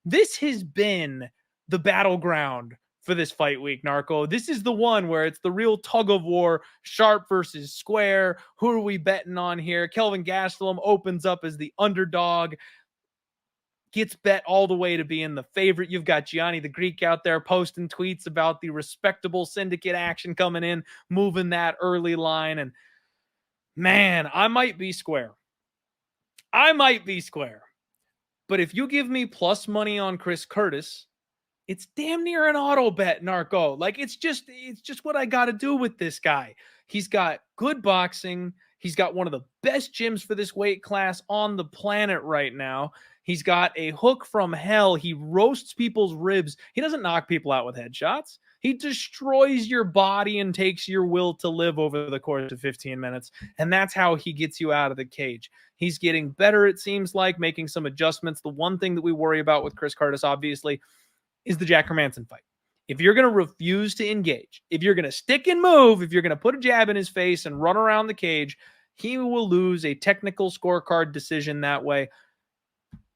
This has been the battleground for this fight week, Narco. This is the one where it's the real tug of war, sharp versus square. Who are we betting on here? Kelvin Gastelum opens up as the underdog, gets bet all the way to being the favorite. You've got Gianni the Greek out there posting tweets about the respectable syndicate action coming in, moving that early line. And man, I might be square. I might be square. But if you give me plus money on Chris Curtis, it's damn near an auto bet, Narco. Like it's just what I got to do with this guy. He's got good boxing. He's got one of the best gyms for this weight class on the planet right now. He's got a hook from hell. He roasts people's ribs. He doesn't knock people out with headshots. He destroys your body and takes your will to live over the course of 15 minutes. And that's how he gets you out of the cage. He's getting better, it seems like, making some adjustments. The one thing that we worry about with Chris Curtis, obviously, is the Jack Hermanson fight. If you're going to refuse to engage, if you're going to stick and move, if you're going to put a jab in his face and run around the cage, he will lose a technical scorecard decision that way.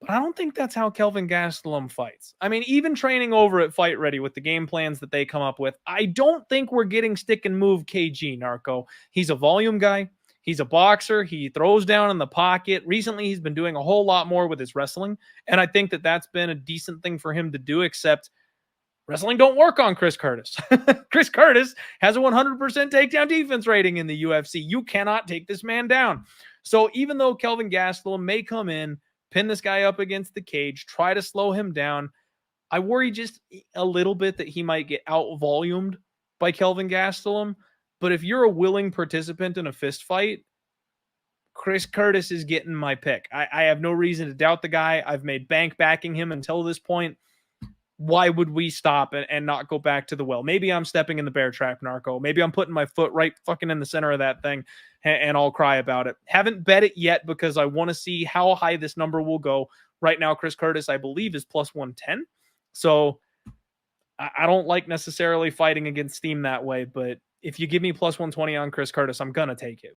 But I don't think that's how Kelvin Gastelum fights. I mean, even training over at Fight Ready with the game plans that they come up with, I don't think we're getting stick and move KG, Narco. He's a volume guy. He's a boxer. He throws down in the pocket. Recently, he's been doing a whole lot more with his wrestling. And I think that that's been a decent thing for him to do, except wrestling don't work on Chris Curtis. Chris Curtis has a 100% takedown defense rating in the UFC. You cannot take this man down. So even though Kelvin Gastelum may come in, pin this guy up against the cage, try to slow him down, I worry just a little bit that he might get out-volumed by Kelvin Gastelum. But if you're a willing participant in a fist fight, Chris Curtis is getting my pick. I have no reason to doubt the guy. I've made bank backing him until this point. Why would we stop and not go back to the well? Maybe I'm stepping in the bear trap, Narco. Maybe I'm putting my foot right fucking in the center of that thing and I'll cry about it. Haven't bet it yet because I want to see how high this number will go. Right now, Chris Curtis, I believe, is plus 110. So I don't like necessarily fighting against steam that way, but if you give me plus 120 on Chris Curtis, I'm going to take it.